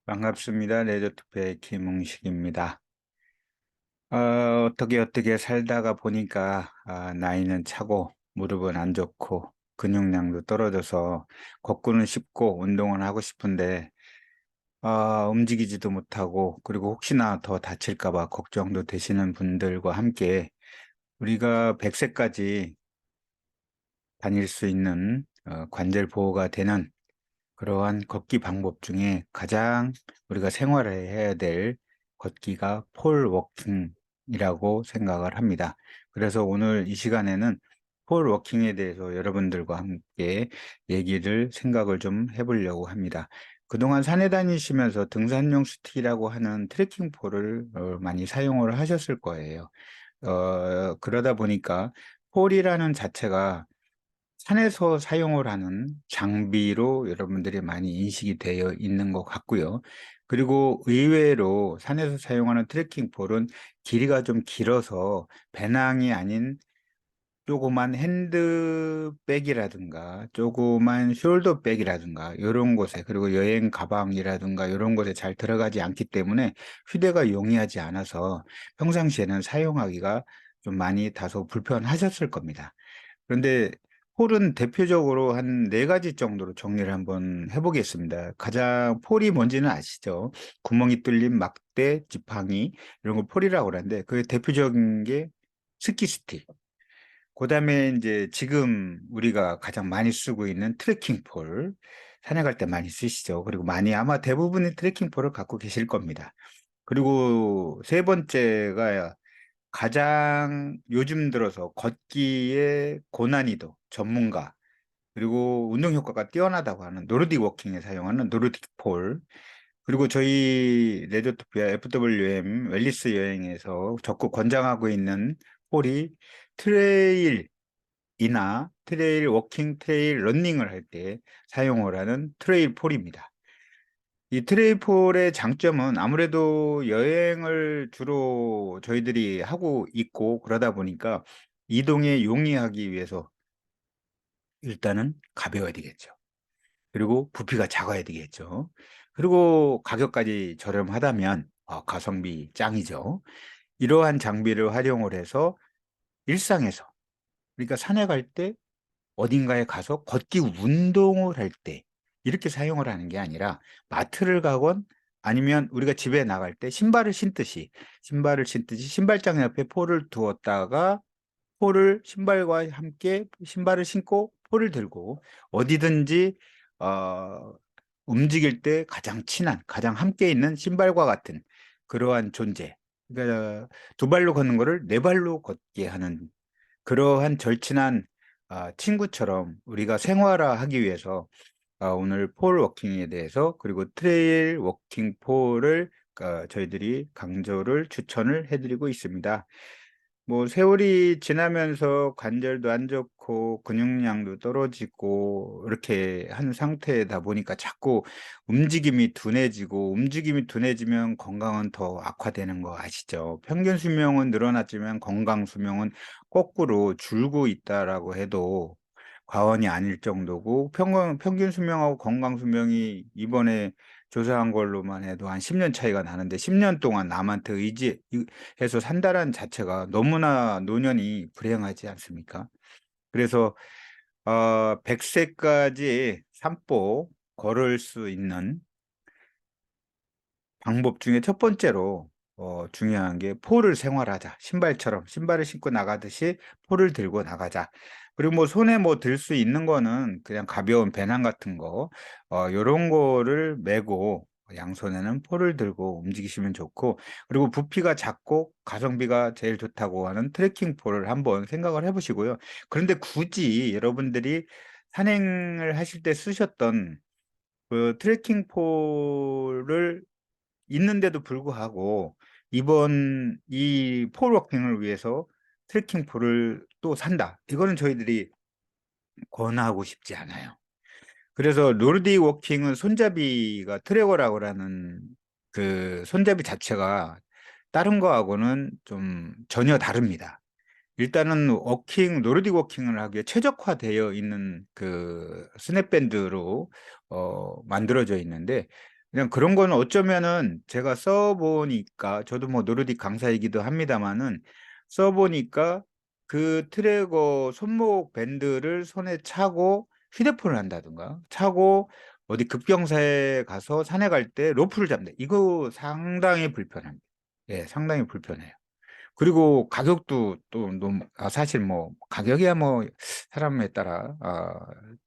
반갑습니다. 레저투페의 김웅식입니다. 어떻게 살다가 보니까 나이는 차고 무릎은 안 좋고 근육량도 떨어져서 걷고는 싶고 운동을 하고 싶은데 움직이지도 못하고, 그리고 혹시나 더 다칠까 봐 걱정도 되시는 분들과 함께 우리가 100세까지 다닐 수 있는 관절 보호가 되는 그러한 걷기 방법 중에 가장 우리가 생활을 해야 될 걷기가 폴 워킹이라고 생각을 합니다. 그래서 오늘 이 시간에는 폴 워킹에 대해서 여러분들과 함께 생각을 좀 해보려고 합니다. 그동안 산에 다니시면서 등산용 스틱이라고 하는 트레킹 폴을 많이 사용을 하셨을 거예요. 그러다 보니까 폴이라는 자체가 산에서 사용을 하는 장비로 여러분들이 많이 인식이 되어 있는 것 같고요. 그리고 의외로 산에서 사용하는 트레킹 폴은 길이가 좀 길어서 배낭이 아닌 조그만 핸드백이라든가 조그만 숄더백이라든가 이런 곳에, 그리고 여행 가방이라든가 이런 곳에 잘 들어가지 않기 때문에 휴대가 용이하지 않아서 평상시에는 사용하기가 좀 많이 다소 불편하셨을 겁니다. 그런데 폴은 대표적으로 한 네 가지 정도로 정리를 한번 해보겠습니다. 가장 폴이 뭔지는 아시죠? 구멍이 뚫린 막대, 지팡이 이런 걸 폴이라고 그러는데, 그 대표적인 게 스키 스틱. 그다음에 이제 지금 우리가 가장 많이 쓰고 있는 트레킹 폴. 산에 갈 때 많이 쓰시죠. 그리고 많이 아마 대부분의 트레킹 폴을 갖고 계실 겁니다. 그리고 세 번째가 가장 요즘 들어서 걷기의 고난이도 전문가, 그리고 운동 효과가 뛰어나다고 하는 노르딕 워킹에 사용하는 노르딕 폴. 그리고 저희 레저토피아 FWM 웰리스 여행에서 적극 권장하고 있는 폴이 트레일이나 트레일 워킹, 트레일 러닝을 할 때 사용을 하는 트레일 폴입니다. 이 트레이폴의 장점은 아무래도 여행을 주로 저희들이 하고 있고 그러다 보니까 이동에 용이하기 위해서 일단은 가벼워야 되겠죠. 그리고 부피가 작아야 되겠죠. 그리고 가격까지 저렴하다면 가성비 짱이죠. 이러한 장비를 활용을 해서 일상에서, 그러니까 산에 갈 때, 어딘가에 가서 걷기 운동을 할 때 이렇게 사용을 하는 게 아니라 마트를 가건 아니면 우리가 집에 나갈 때 신발을 신듯이 신발장 옆에 폴을 두었다가 신발과 함께 신발을 신고 폴을 들고 어디든지 어, 움직일 때 가장 친한, 가장 함께 있는 신발과 같은 그러한 존재. 그러니까 두 발로 걷는 거를 네 발로 걷게 하는 그러한 절친한 친구처럼 우리가 생활화하기 위해서 오늘 폴 워킹에 대해서, 그리고 트레일 워킹 폴을 저희들이 강조를 추천을 해드리고 있습니다. 뭐 세월이 지나면서 관절도 안 좋고 근육량도 떨어지고 이렇게 한 상태다 보니까 자꾸 움직임이 둔해지면 건강은 더 악화되는 거 아시죠? 평균 수명은 늘어났지만 건강 수명은 거꾸로 줄고 있다라고 해도 과언이 아닐 정도고, 평균 수명하고 건강 수명이 이번에 조사한 걸로만 해도 한 10년 차이가 나는데, 10년 동안 남한테 의지해서 산다는 자체가 너무나 노년이 불행하지 않습니까? 그래서 100세까지 산보 걸을 수 있는 방법 중에 첫 번째로 중요한 게 폴을 생활하자. 신발을 신고 나가듯이 폴을 들고 나가자. 그리고 뭐 손에 뭐 들 수 있는 거는 그냥 가벼운 배낭 같은 거, 요런 거를 메고 양손에는 폴을 들고 움직이시면 좋고, 그리고 부피가 작고 가성비가 제일 좋다고 하는 트레킹 폴을 한번 생각을 해보시고요. 그런데 굳이 여러분들이 산행을 하실 때 쓰셨던 그 트레킹 폴을 있는데도 불구하고 이번 이 폴워킹을 위해서 트레킹 폴을 또 산다. 이거는 저희들이 권하고 싶지 않아요. 그래서 노르딕 워킹은 손잡이가 트레거라고 하는 그 손잡이 자체가 다른 거하고는 좀 전혀 다릅니다. 일단은 노르딕 워킹을 하기에 최적화되어 있는 그 스냅밴드로 만들어져 있는데, 그냥 그런 거는 어쩌면은 제가 써보니까, 저도 뭐 노르딕 강사이기도 합니다만은, 써보니까 그 트레거 손목 밴드를 손에 차고 휴대폰을 한다든가, 차고 어디 급경사에 가서 산에 갈 때 로프를 잡는다. 이거 상당히 불편합니다. 예, 상당히 불편해요. 그리고 가격도 또 너무, 사실 뭐 가격이야 뭐 사람에 따라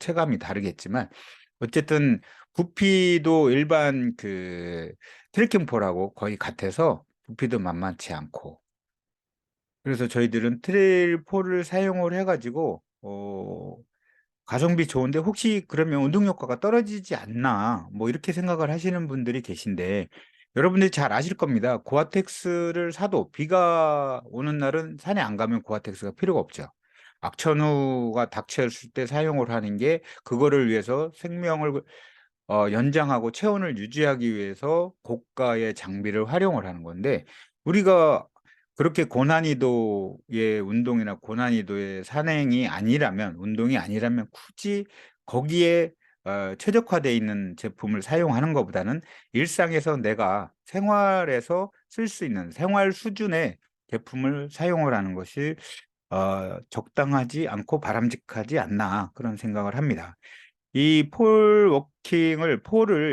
체감이 다르겠지만, 어쨌든 부피도 일반 그 트레킹폴하고 거의 같아서 부피도 만만치 않고, 그래서 저희들은 트레일폴을 사용을 해가지고 가성비 좋은데 혹시 그러면 운동 효과가 떨어지지 않나 뭐 이렇게 생각을 하시는 분들이 계신데, 여러분들이 잘 아실 겁니다. 고아텍스를 사도 비가 오는 날은 산에 안 가면 고아텍스가 필요가 없죠. 악천후가 닥쳤을 때 사용을 하는 게, 그거를 위해서 생명을 연장하고 체온을 유지하기 위해서 고가의 장비를 활용을 하는 건데, 우리가 그렇게 고난이도의 운동이나 고난이도의 산행이 아니라면, 운동이 아니라면 굳이 거기에 최적화되어 있는 제품을 사용하는 것보다는 일상에서 내가 생활에서 쓸 수 있는 생활 수준의 제품을 사용을 하는 것이 적당하지 않고 바람직하지 않나, 그런 생각을 합니다. 이 폴을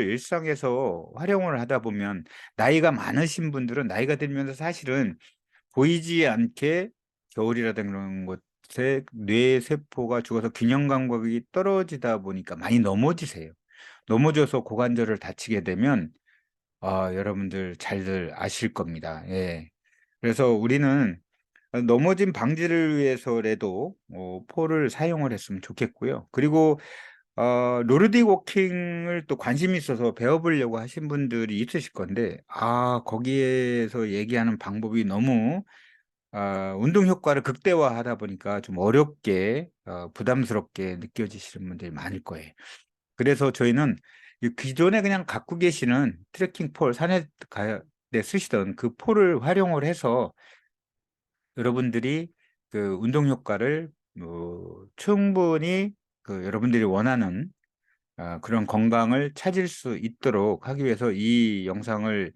일상에서 활용을 하다 보면, 나이가 많으신 분들은 나이가 들면서 사실은 보이지 않게 겨울이라든 그런 곳에 뇌세포가 죽어서 균형 감각이 떨어지다 보니까 많이 넘어지세요. 넘어져서 고관절을 다치게 되면 여러분들 잘들 아실 겁니다. 예. 그래서 우리는 넘어짐 방지를 위해서라도 폴을 사용을 했으면 좋겠고요. 그리고 노르딕 워킹을 또 관심 있어서 배워보려고 하신 분들이 있으실 건데, 거기에서 얘기하는 방법이 너무 운동 효과를 극대화하다 보니까 좀 어렵게, 부담스럽게 느껴지시는 분들이 많을 거예요. 그래서 저희는 이 기존에 그냥 갖고 계시는 트레킹 폴, 산에 쓰시던 그 폴을 활용을 해서 여러분들이 그 운동 효과를 충분히 여러분들이 원하는 그런 건강을 찾을 수 있도록 하기 위해서 이 영상을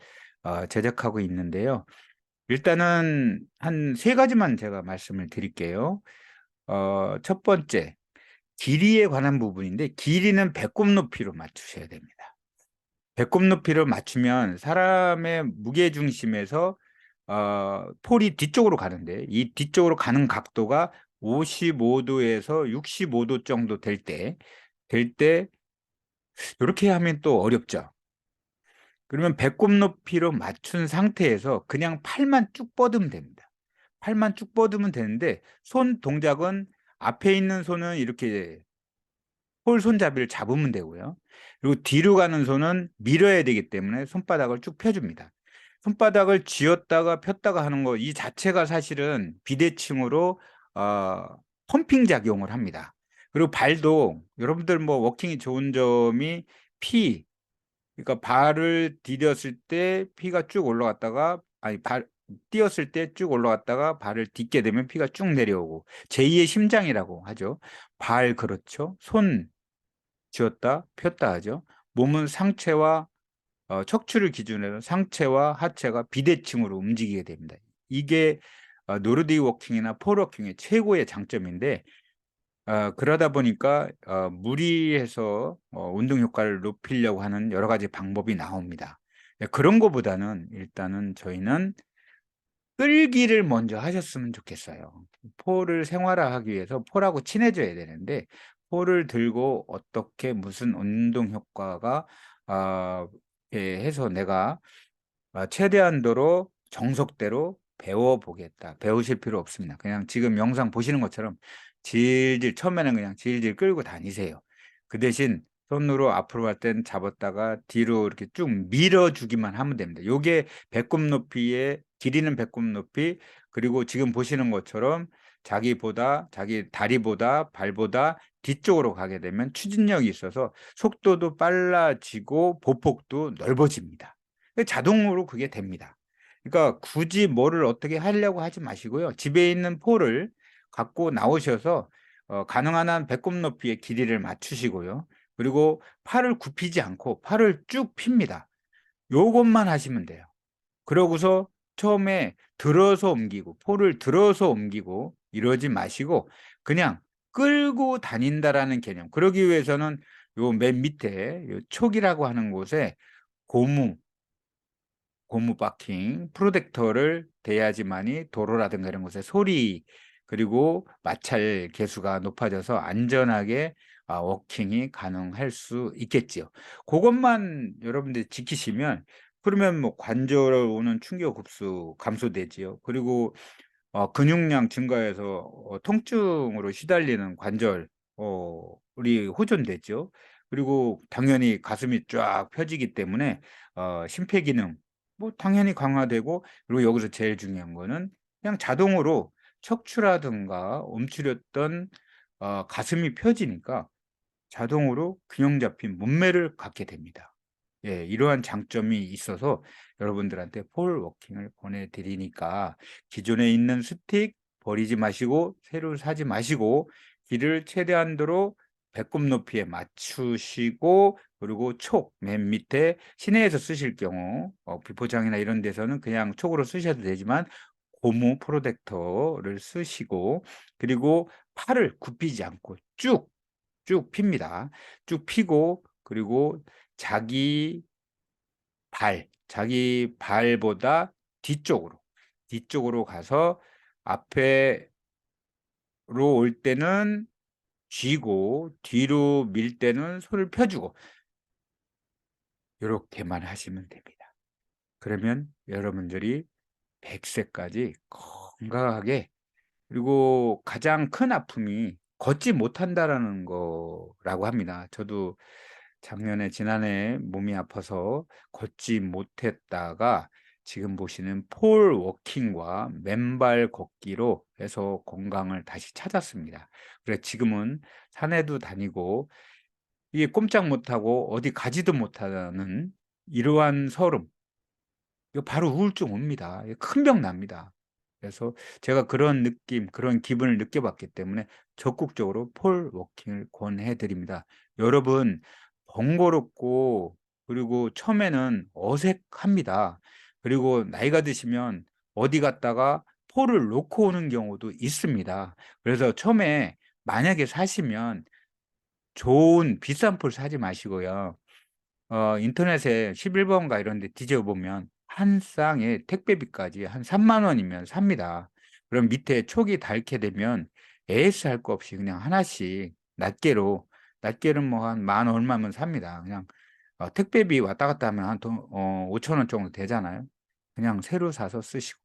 제작하고 있는데요. 일단은 한 세 가지만 제가 말씀을 드릴게요. 첫 번째, 길이에 관한 부분인데, 길이는 배꼽 높이로 맞추셔야 됩니다. 배꼽 높이를 맞추면 사람의 무게 중심에서 폴이 뒤쪽으로 가는데, 이 뒤쪽으로 가는 각도가 55도에서 65도 정도 될 때 이렇게 하면 또 어렵죠. 그러면 배꼽 높이로 맞춘 상태에서 그냥 팔만 쭉 뻗으면 됩니다. 팔만 쭉 뻗으면 되는데, 손 동작은 앞에 있는 손은 이렇게 폴 손잡이를 잡으면 되고요. 그리고 뒤로 가는 손은 밀어야 되기 때문에 손바닥을 쭉 펴줍니다. 손바닥을 쥐었다가 폈다가 하는 거, 이 자체가 사실은 비대칭으로 어, 펌핑 작용을 합니다. 그리고 발도, 여러분들 뭐 워킹이 좋은 점이 피, 그러니까 발을 디뎠을 때 피가 쭉 올라갔다가, 아니 발 뛰었을 때 쭉 올라갔다가 발을 딛게 되면 피가 쭉 내려오고, 제2의 심장이라고 하죠. 발 그렇죠. 손 쥐었다 폈다 하죠. 몸은 상체와 척추를 기준으로 상체와 하체가 비대칭으로 움직이게 됩니다. 이게 노르딕 워킹이나 폴 워킹의 최고의 장점인데, 그러다 보니까 무리해서 운동 효과를 높이려고 하는 여러 가지 방법이 나옵니다. 그런 거보다는 일단은 저희는 끌기를 먼저 하셨으면 좋겠어요. 폴을 생활화하기 위해서 폴하고 친해져야 되는데, 폴을 들고 어떻게 무슨 운동 효과가 해서 내가 최대한도로 정석대로 배워보겠다. 배우실 필요 없습니다. 그냥 지금 영상 보시는 것처럼 질질, 처음에는 그냥 질질 끌고 다니세요. 그 대신 손으로 앞으로 갈 땐 잡았다가 뒤로 이렇게 쭉 밀어주기만 하면 됩니다. 요게 배꼽 높이의 길이는 배꼽 높이, 그리고 지금 보시는 것처럼 자기 다리보다 발보다 뒤쪽으로 가게 되면 추진력이 있어서 속도도 빨라지고 보폭도 넓어집니다. 자동으로 그게 됩니다. 그러니까 굳이 뭐를 어떻게 하려고 하지 마시고요. 집에 있는 폴을 갖고 나오셔서 가능한 한 배꼽 높이의 길이를 맞추시고요. 그리고 팔을 굽히지 않고 팔을 쭉 핍니다. 요것만 하시면 돼요. 그러고서 처음에 들어서 옮기고 폴을 들어서 옮기고 이러지 마시고 그냥 끌고 다닌다라는 개념. 그러기 위해서는 요 맨 밑에 요 촉이라고 하는 곳에 고무 바킹 프로텍터를 대야지만이 도로라든가 이런 곳에 소리 그리고 마찰 계수가 높아져서 안전하게 워킹이 가능할 수 있겠지요. 그것만 여러분들이 지키시면 그러면 뭐 관절에 오는 충격 흡수 감소되지요. 그리고 근육량 증가해서 통증으로 시달리는 관절 우리 호전되죠. 그리고 당연히 가슴이 쫙 펴지기 때문에 심폐기능 뭐 당연히 강화되고 그리고 여기서 제일 중요한 거는 그냥 자동으로 척추라든가 움츠렸던 가슴이 펴지니까 자동으로 균형 잡힌 몸매를 갖게 됩니다. 예, 이러한 장점이 있어서 여러분들한테 폴 워킹을 보내드리니까 기존에 있는 스틱 버리지 마시고 새로 사지 마시고 길을 최대한도로 배꼽 높이에 맞추시고 그리고 촉 맨 밑에 시내에서 쓰실 경우 비포장이나 이런 데서는 그냥 촉으로 쓰셔도 되지만 고무 프로텍터를 쓰시고 그리고 팔을 굽히지 않고 쭉 핍니다. 쭉 피고 그리고 자기 자기 발보다 뒤쪽으로 가서 앞에로 올 때는 쥐고 뒤로 밀 때는 손을 펴 주고 요렇게만 하시면 됩니다. 그러면 여러분들이 100 세까지 건강하게 그리고 가장 큰 아픔이 걷지 못한다라는 거라고 합니다. 저도 지난해 몸이 아파서 걷지 못했다가 지금 보시는 폴 워킹과 맨발 걷기로 해서 건강을 다시 찾았습니다. 그래서 지금은 산에도 다니고 이게 꼼짝 못하고 어디 가지도 못하는 이러한 서름 이거 바로 우울증 옵니다. 큰 병 납니다. 그래서 제가 그런 느낌, 그런 기분을 느껴봤기 때문에 적극적으로 폴 워킹을 권해 드립니다. 여러분 번거롭고 그리고 처음에는 어색합니다. 그리고 나이가 드시면 어디 갔다가 폴을 놓고 오는 경우도 있습니다. 그래서 처음에 만약에 사시면 좋은 비싼 폴 사지 마시고요. 인터넷에 11번가 이런 데 뒤져 보면 한 쌍에 택배비까지 한 3만 원이면 삽니다. 그럼 밑에 촉이 닳게 되면 AS 할 거 없이 그냥 하나씩 낱개는 뭐 한 만 얼마면 삽니다. 그냥 택배비 왔다 갔다 하면 한 5천 원 정도 되잖아요. 그냥 새로 사서 쓰시고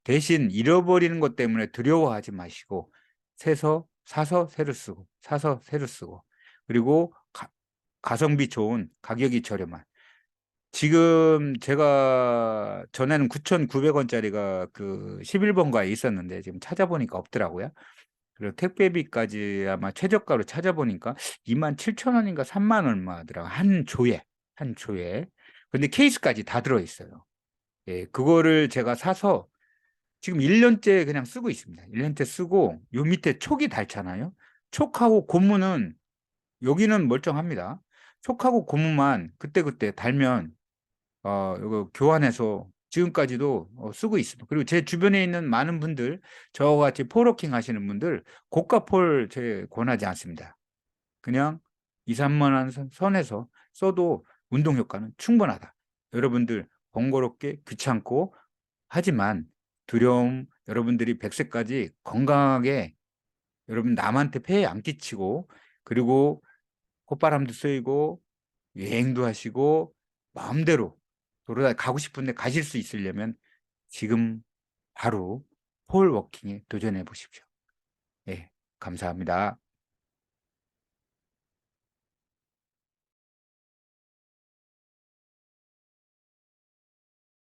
대신 잃어버리는 것 때문에 두려워하지 마시고 사서 새로 쓰고 사서 새로 쓰고 그리고 가성비 좋은 가격이 저렴한 지금 제가 전에는 9,900원짜리가 그 11번가에 있었는데 지금 찾아보니까 없더라고요. 그리고 택배비까지 아마 최저가로 찾아보니까 27,000원인가 3만 얼마더라고요. 한 조에. 근데 케이스까지 다 들어있어요. 예, 그거를 제가 사서 지금 1년째 그냥 쓰고 있습니다. 1년째 쓰고 요 밑에 촉이 닳잖아요. 촉하고 고무는 여기는 멀쩡합니다. 촉하고 고무만 그때그때 달면 이거 교환해서 지금까지도 쓰고 있습니다. 그리고 제 주변에 있는 많은 분들 저와 같이 폴워킹 하시는 분들 고가 폴 제 권하지 않습니다. 그냥 2-3만 원 선에서 써도 운동 효과는 충분하다. 여러분들 번거롭게 귀찮고 하지만 두려움 여러분들이 100세까지 건강하게 여러분 남한테 폐해 안 끼치고 그리고 콧바람도 쐬고 여행도 하시고 마음대로 돌아다 가고 싶은데 가실 수 있으려면 지금 바로 폴 워킹에 도전해 보십시오. 예, 감사합니다.